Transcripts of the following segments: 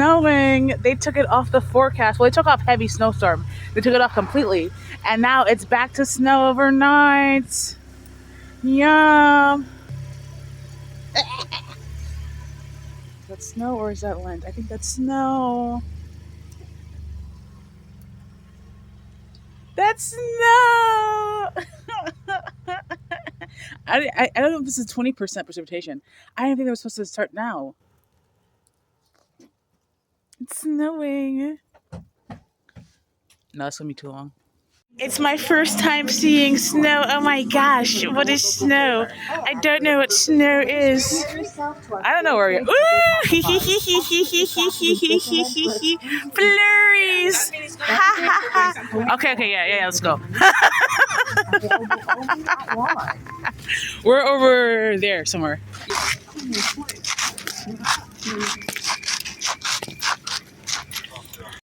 snowing. They took it off the forecast. Well, they took off heavy snowstorm. They took it off completely. And now it's back to snow overnight. Yeah. Is that snow or is that wind? I think that's snow. That's snow. I don't know if this is 20% precipitation. I didn't think they were supposed to start now. It's snowing. No, it's gonna be too long. It's my first time seeing snow. Oh my gosh, what is snow? I don't know what snow is. I don't know where you're. Ooh! Flurries! Ha ha ha! Okay, yeah, let's go. We're over there somewhere.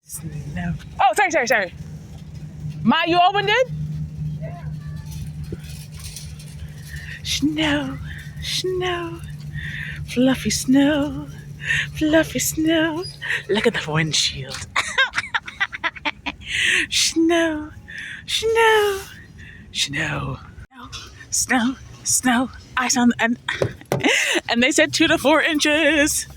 Snow. Oh, sorry. Ma, you opened it? Yeah. Snow, fluffy snow. Look at the windshield. Snow. Ice on and they said 2 to 4 inches.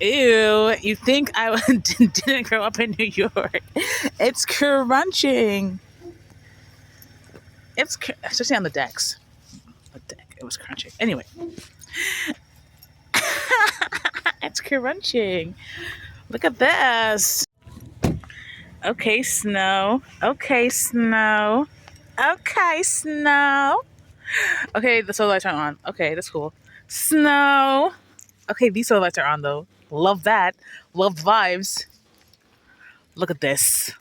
Ew, you think I didn't grow up in New York. It's crunching. Especially on the decks. It was crunching. Anyway. It's crunching. Look at this. Okay, snow. Okay, the solar lights aren't on. Okay, that's cool. Snow. Okay, these solar lights are on though. Love that. Love vibes. Look at this.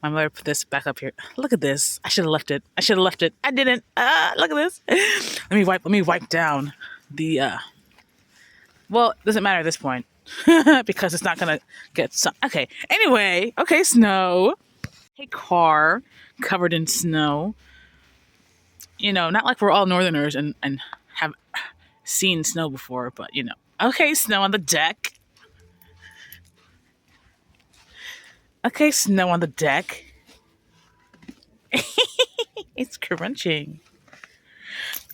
My mother put this back up here. Look at this. I should have left it. I didn't. Look at this. Let me wipe down the well, it doesn't matter at this point. Because it's not gonna get sun. Okay. Anyway, okay, snow. Hey, car covered in snow. You know, not like we're all northerners and have seen snow before, but you know. Okay, snow on the deck. It's crunching.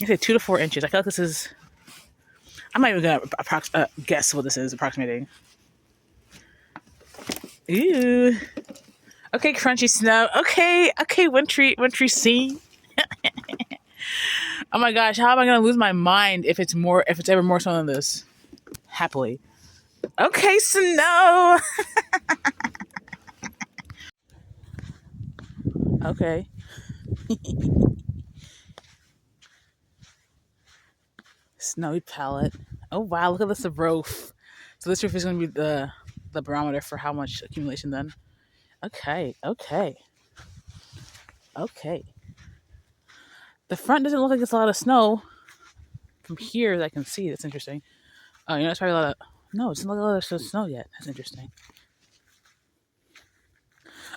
I said 2 to 4 inches. I feel like this is. I'm not even gonna guess what this is approximating. Ooh. Okay, crunchy snow. Okay, wintry scene. Oh my gosh, how am I gonna lose my mind if it's ever more snow than this? Happily. Okay, snow. Okay. Snowy palette. Oh wow, look at this roof. So this roof is gonna be the barometer for how much accumulation then. Okay. The front doesn't look like it's a lot of snow. From here that I can see, that's interesting. Oh, you know, it's probably a lot of. No, it doesn't look like a lot of snow yet. That's interesting.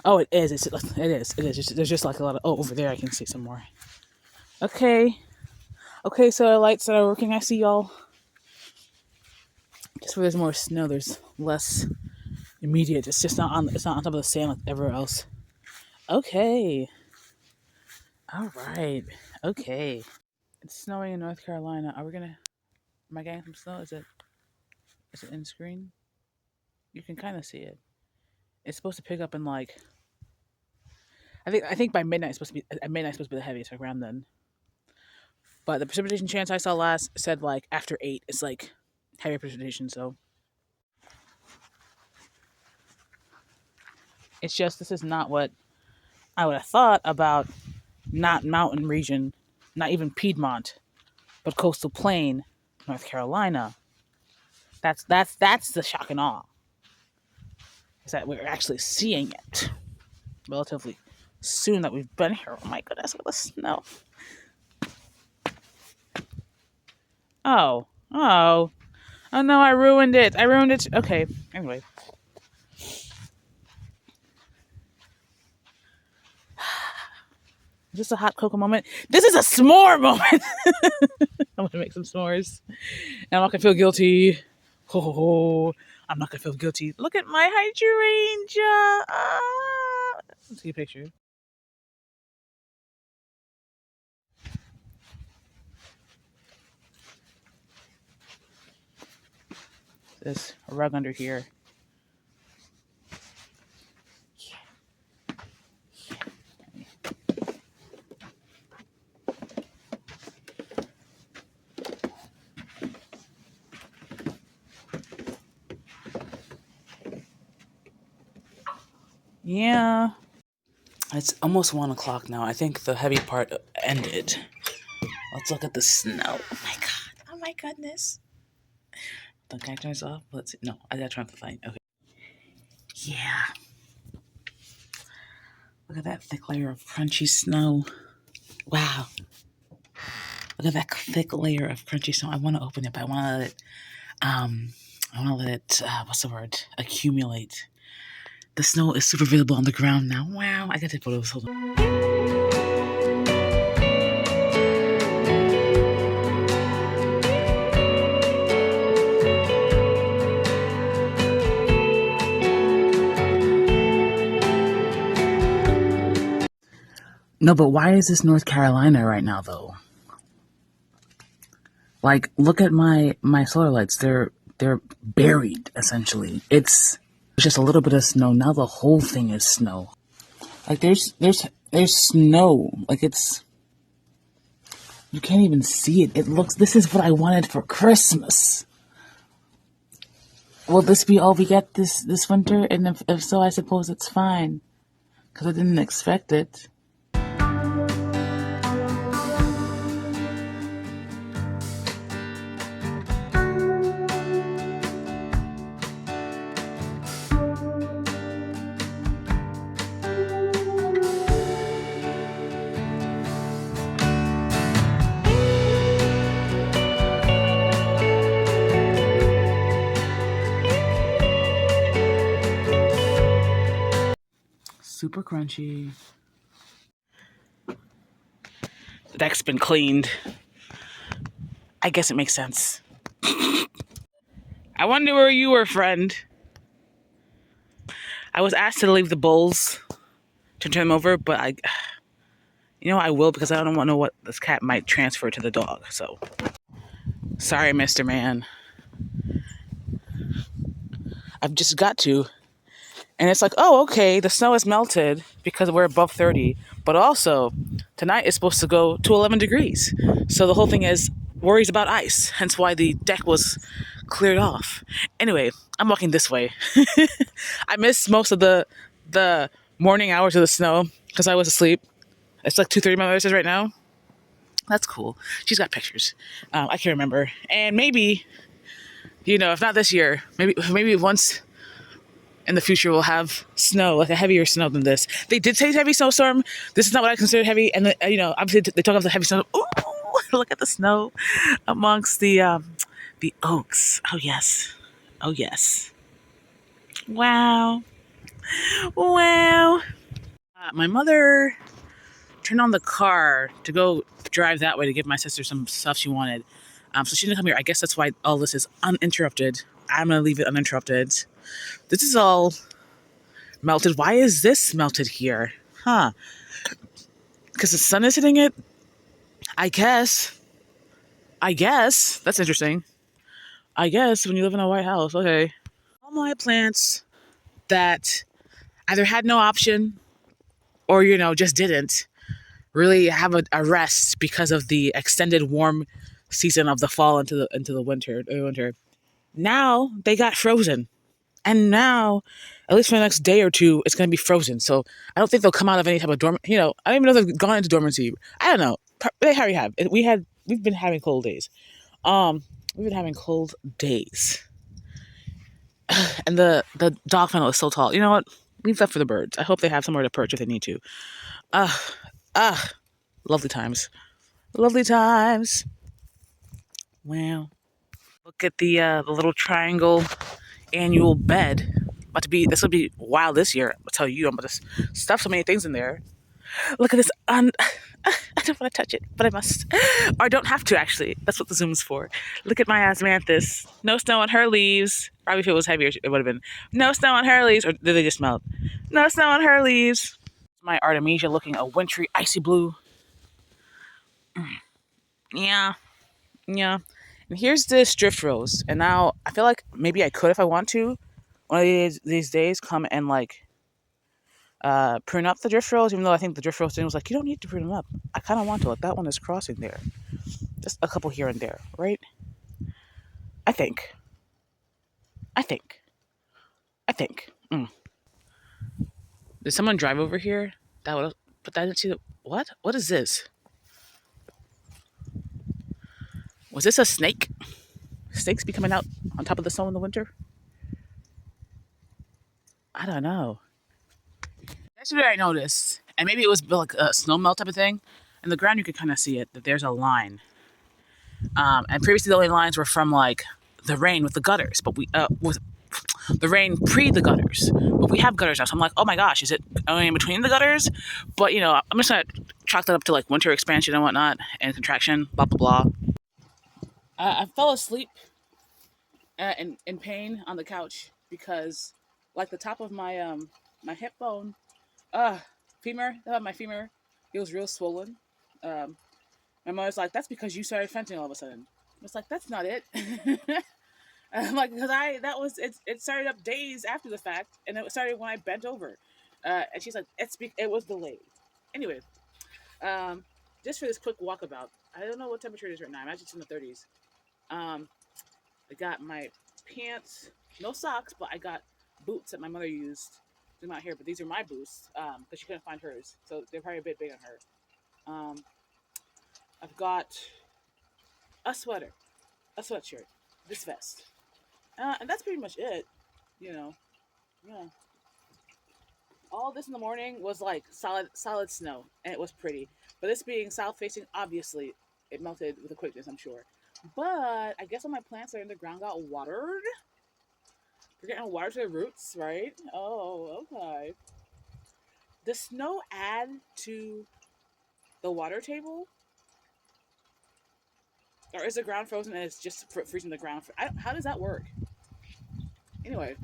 Oh, it is. It is. There's just like a lot of. Oh, over there I can see some more. Okay, so the lights that are working, I see y'all. Just where there's more snow, there's less immediate. It's not on top of the sand like everywhere else. Okay. All right. Okay. It's snowing in North Carolina. Are we gonna? Am I getting some snow? Is it in screen? You can kind of see it. It's supposed to pick up in like. I think by midnight it's supposed to be at midnight it's supposed to be the heaviest, like around then. But the precipitation chance I saw last said like after 8, it's like heavy precipitation. So it's just this is not what I would have thought about. Not mountain region, not even Piedmont, but coastal plain, North Carolina. That's the shock and awe. Is that we're actually seeing it relatively soon that we've been here. Oh my goodness, look at the snow. Oh no, I ruined it. Okay, anyway. Is this a hot cocoa moment? This is a s'more moment. I'm gonna make some s'mores. And I'm not gonna feel guilty. Ho ho ho. I'm not gonna feel guilty. Look at my hydrangea. Let's see a picture. There's a rug under here. Yeah. It's almost 1 o'clock now. I think the heavy part ended. Let's look at the snow. Oh my god. Oh my goodness. The guy turns off. Let's see. No, I gotta try to find. Okay. Yeah. Look at that thick layer of crunchy snow. Wow. Look at that thick layer of crunchy snow. I want to open it, but I want to let it, what's the word? Accumulate. The snow is super visible on the ground now. Wow. I gotta take photos. Hold on. No, but why is this North Carolina right now, though? Like, look at my solar lights. They're buried essentially. It's just a little bit of snow. Now the whole thing is snow. Like there's snow. Like it's you can't even see it. It looks. This is what I wanted for Christmas. Will this be all we get this winter? And if so, I suppose it's fine because I didn't expect it. Super crunchy. The deck's been cleaned. I guess it makes sense. I wonder where you were, friend. I was asked to leave the bowls to turn them over, but I will because I don't want to know what this cat might transfer to the dog. So, sorry, Mr. Man. I've just got to. And it's like, oh, okay, the snow has melted because we're above 30. But also, tonight is supposed to go to 11 degrees. So the whole thing is worries about ice. Hence why the deck was cleared off. Anyway, I'm walking this way. I missed most of the morning hours of the snow because I was asleep. It's like 2:30 my mother says right now. That's cool. She's got pictures. I can't remember. And maybe, if not this year, maybe once in the future we'll have snow, like a heavier snow than this. They did say heavy snowstorm. This is not what I consider heavy. And obviously they talk about the heavy snow. Ooh, look at the snow amongst the oaks. Oh yes. Wow. My mother turned on the car to go drive that way to give my sister some stuff she wanted. So she didn't come here. I guess that's why all this is uninterrupted. I'm gonna leave it uninterrupted. This is all melted. Why is this melted here? Huh. because the sun is hitting it. I guess. That's interesting. I guess when you live in a White House, okay. All my plants that either had no option or just didn't really have a rest because of the extended warm season of the fall into the winter. Now they got frozen. And now, at least for the next day or two, it's going to be frozen. So I don't think they'll come out of any type of dormant. I don't even know if they've gone into dormancy. I don't know. They already have. We've been having cold days. We've been having cold days, and the dog funnel is so tall. You know what? Leave that for the birds. I hope they have somewhere to perch if they need to. Ah, lovely times. Lovely times. Wow. Look at the little triangle annual bed. This will be wild this year. I'll tell you, I'm about to stuff so many things in there. Look at this. I don't want to touch it, but I must. Or I don't have to, actually. That's what the zoom's for. Look at my asmanthus. No snow on her leaves. Probably if it was heavier, it would have been. No snow on her leaves. Or did they just melt? No snow on her leaves. My Artemisia looking a wintry, icy blue. Yeah. Yeah. And here's this drift rose. And now I feel like maybe I could, if I want to, one of these days come and prune up the drift rose, even though I think the drift rose thing was like, you don't need to prune them up. I kind of want to. That one is crossing there. Just a couple here and there, right? I think. Did someone drive over here? But I didn't see the... What? What is this? Was this a snake? Snakes be coming out on top of the snow in the winter? I don't know. Yesterday I noticed, and maybe it was like a snow melt type of thing. In the ground you could kind of see it, that there's a line. And previously the only lines were from the rain with the gutters, but with the rain pre the gutters. But we have gutters now, so I'm like, oh my gosh, is it only in between the gutters? But I'm just gonna chalk that up to winter expansion and whatnot and contraction, blah blah blah. I fell asleep in pain on the couch because the top of my my hip bone, my femur, it was real swollen. My mother's like, that's because you started fentanyl all of a sudden. I was like, that's not it. I'm like, because it started up days after the fact, and it started when I bent over. And she's like, it was delayed. Anyway, just for this quick walkabout, I don't know what temperature it is right now. I imagine it's in the 30s. I got my pants, no socks, but I got boots that my mother used. They're not here, but these are my boots because she couldn't find hers, so they're probably a bit big on her. I've got a sweater, a sweatshirt, this vest, and that's pretty much it. Yeah. All this in the morning was solid snow, and it was pretty. But this being south facing, obviously, it melted with a quickness, I'm sure. But I guess all my plants that are in the ground got watered. They're getting water to the roots, right? Oh, okay. Does snow add to the water table? Or is the ground frozen and it's just freezing the ground? How does that work? Anyway,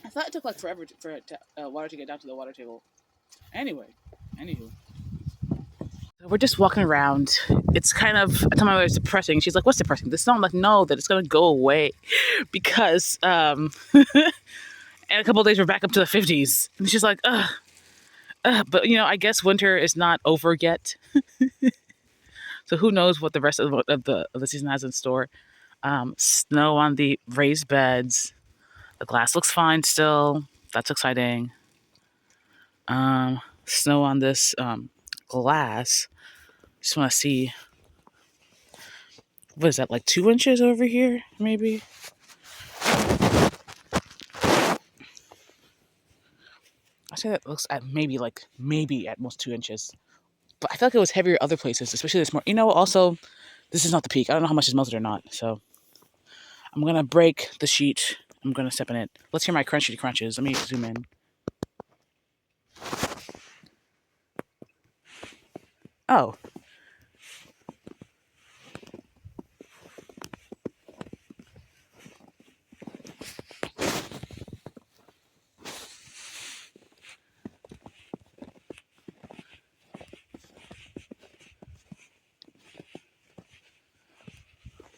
I thought it took forever for water to get down to the water table. Anywho. We're just walking around. It's kind of, I tell my mother it's depressing. She's like, what's depressing? The snow? I'm like, no, that it's going to go away. Because, in a couple of days we're back up to the 50s. And she's like, ugh. But, I guess winter is not over yet. So who knows what the rest of the season has in store. Snow on the raised beds. The glass looks fine still. That's exciting. Snow on this glass. Just want to see. What is that, 2 inches over here, maybe? I say that looks at maybe at most 2 inches. But I feel like it was heavier other places, especially this morning. Also, this is not the peak. I don't know how much is melted or not. So I'm going to break the sheet. I'm going to step in it. Let's hear my crunchy crunches. Let me zoom in. Oh.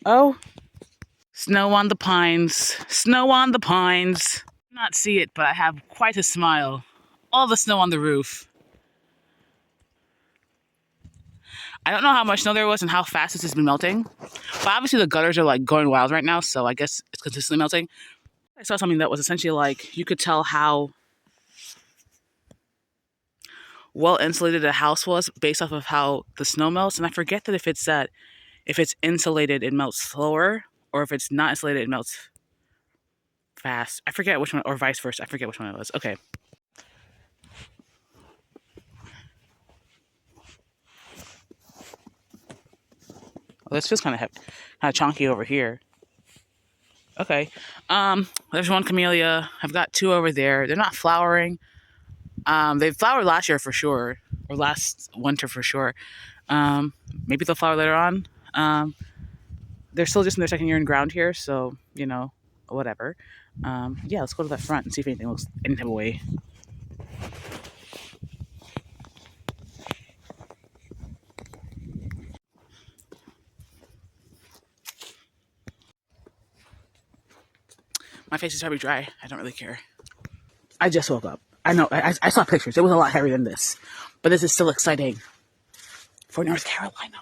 Oh, snow on the pines. Snow on the pines. Not see it, but I have quite a smile. All the snow on the roof. I don't know how much snow there was and how fast this has been melting. But obviously the gutters are like going wild right now, so I guess it's consistently melting. I saw something that was essentially like you could tell how well insulated a house was based off of how the snow melts. And I forget that if it's insulated, it melts slower, or if it's not insulated, it melts fast. I forget which one, or vice versa. I forget which one it was. Okay. Well, this feels kind of chunky over here. Okay. There's one camellia. I've got two over there. They're not flowering. They flowered last year for sure, or last winter for sure. Maybe they'll flower later on. They're still just in their second year in ground here, so whatever. Yeah, let's go to the front and see if anything looks any type of way. My face is probably dry. I don't really care. I just woke up. I know. I saw pictures. It was a lot heavier than this, but this is still exciting for North Carolina.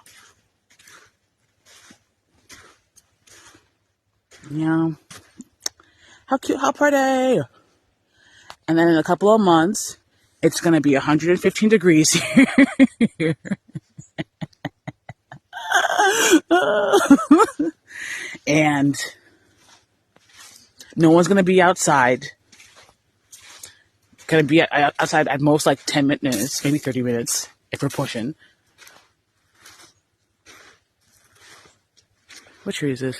Yeah. How cute, how pretty. And then in a couple of months, it's going to be 115 degrees here. And no one's going to be outside. Going to be outside at most like 10 minutes, maybe 30 minutes if we're pushing. What tree is this?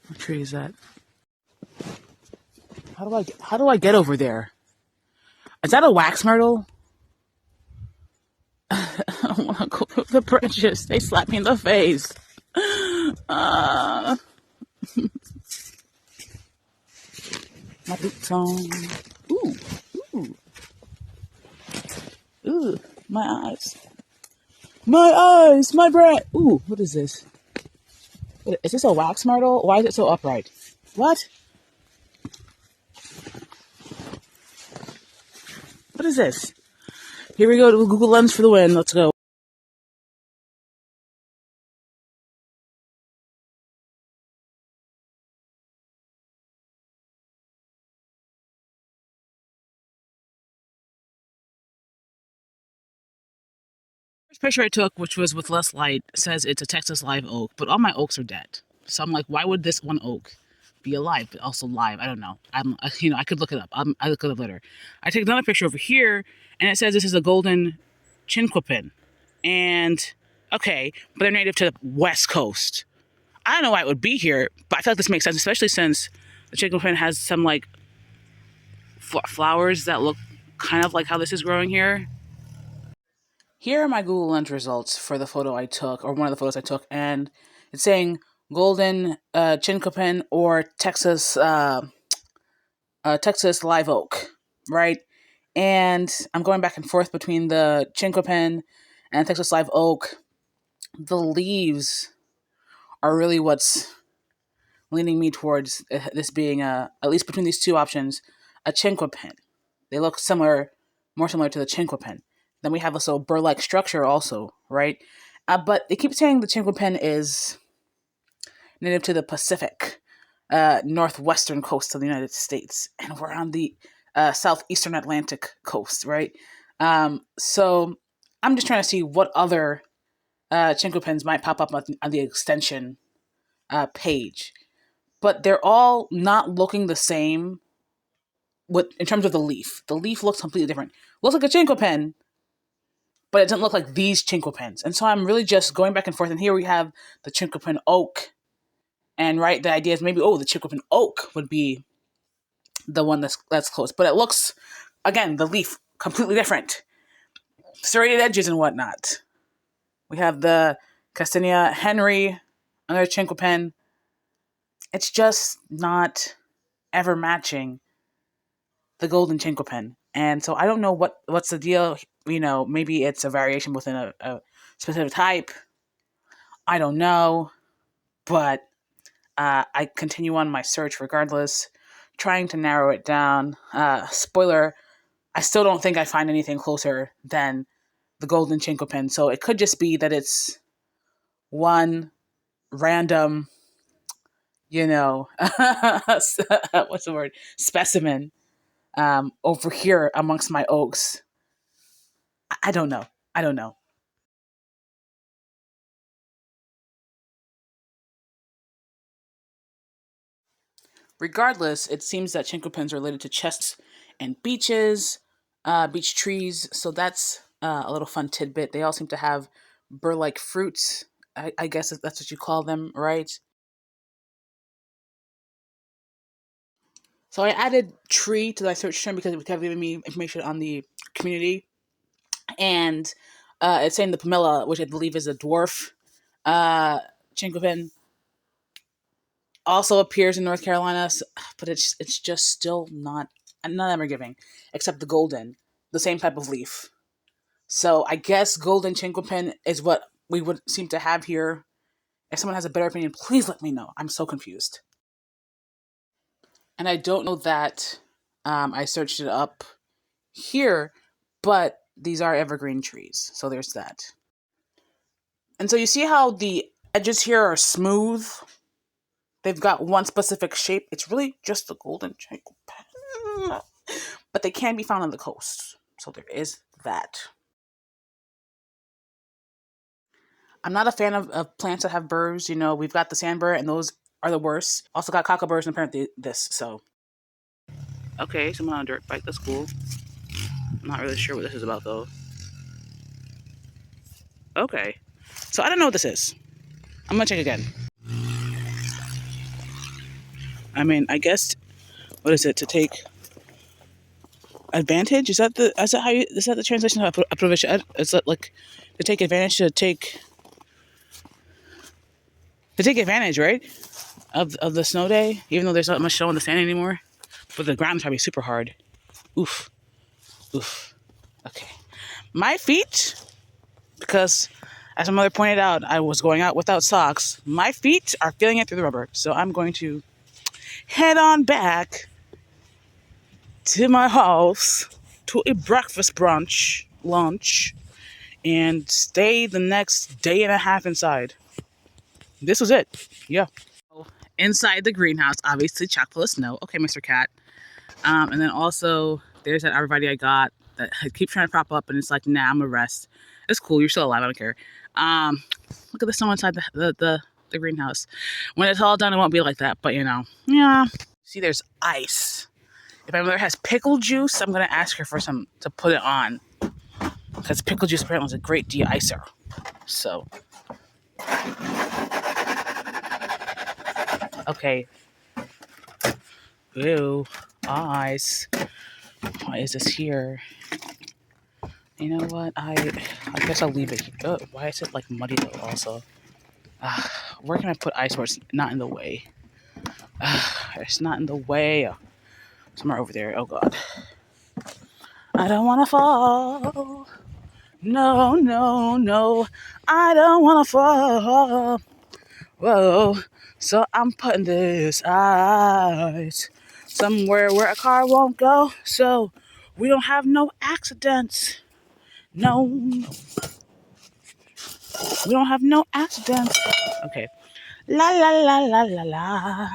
What tree is that? How do I get over there? Is that a wax myrtle? I want to go through the branches. They slap me in the face. My boots on. Ooh, ooh, ooh. My eyes. My eyes. My brain. Ooh, what is this? Is this a wax myrtle? Why is it so upright? What? What is this? Here we go to Google Lens for the win. Let's go. First picture I took, which was with less light, says it's a Texas live oak, but all my oaks are dead. So I'm like, why would this one oak be alive, but also live? I don't know. I could look it up. I look it up later. I take another picture over here, and it says this is a golden chinquapin. And okay, but they're native to the West Coast. I don't know why it would be here, but I feel like this makes sense, especially since the chinquapin has some like flowers that look kind of like how this is growing here. Here are my Google Lens results for the photo I took, or one of the photos I took, and it's saying golden chinquapin or Texas Texas live oak, right? And I'm going back and forth between the chinquapin and Texas live oak. The leaves are really what's leaning me towards this being at least between these two options, a chinquapin. They look similar, more similar to the chinquapin. Then we have this little burr-like structure also, right? But they keep saying the chinquapin is native to the Pacific, northwestern coast of the United States, and we're on the southeastern Atlantic coast, right? So I'm just trying to see what other chinquapins might pop up on the extension page, but they're all not looking the same. In terms of the leaf looks completely different. Looks like a chinquapin, but it doesn't look like these chinquapins. And so I'm really just going back and forth. And here we have the chinquapin oak, and right, the idea is maybe the chinquapin oak would be the one that's close, but it looks, again, the leaf completely different, serrated edges and whatnot. We have the Castanea Henry, another chinquapin. It's just not ever matching the golden chinquapin. And so I don't know what's the deal. Maybe it's a variation within a specific type. I don't know, but I continue on my search regardless, trying to narrow it down. Spoiler, I still don't think I find anything closer than the golden chinkopin. So it could just be that it's one random, what's the word? Specimen over here amongst my oaks. I don't know. I don't know. Regardless, it seems that chinkopins are related to chests and beaches, beach trees. So that's a little fun tidbit. They all seem to have burr-like fruits. I guess that's what you call them, right? So I added tree to my search term because it kept giving me information on the community, and it's saying the pomela, which I believe is a dwarf chinkopin, also appears in North Carolina, but it's just still not, none of them are giving, except the golden, the same type of leaf. So I guess golden chinkopin is what we would seem to have here. If someone has a better opinion, please let me know. I'm so confused. And I don't know that I searched it up here, but these are evergreen trees. So there's that. And so you see how the edges here are smooth? They've got one specific shape. It's really just the golden chinkopin. But they can be found on the coast. So there is that. I'm not a fan of plants that have burrs. We've got the sandbur, and those are the worst. Also got cockleburrs, and apparently this, so. Okay, someone on a dirt bike. That's cool. I'm not really sure what this is about, though. Okay. So I don't know what this is. I'm gonna check again. I mean, I guess, what is it, to take advantage? Is that the translation of aprovechar? Is that like to take advantage, to take advantage, right? Of the snow day, even though there's not much snow in the sand anymore. But the ground's probably super hard. Oof. Oof. Okay. My feet, because as my mother pointed out, I was going out without socks. My feet are feeling it through the rubber. So I'm going to head on back to my house to a breakfast lunch, and stay the next day and a half inside. This was it. Yeah. Inside the greenhouse, obviously chock full of snow. Okay, Mr. Cat. And then also, there's that arborvitae I got that I keep trying to prop up, and it's like, nah, I'm gonna rest. It's cool. You're still alive. I don't care. Look at the snow inside the greenhouse. When it's all done, it won't be like that. But yeah. See, there's ice. If my mother has pickle juice, I'm gonna ask her for some to put it on, because pickle juice apparently is a great de-icer. So, okay. Ew, ice. Why is this here? You know what? I guess I'll leave it here. Oh, why is it like muddy though? Also, where can I put ice where it's not in the way? It's not in the way. Somewhere over there. Oh God. I don't want to fall. No, no, no. I don't want to fall. Whoa. So I'm putting this ice somewhere where a car won't go, so we don't have no accidents. No. We don't have no accidents. Okay. La la la la la la.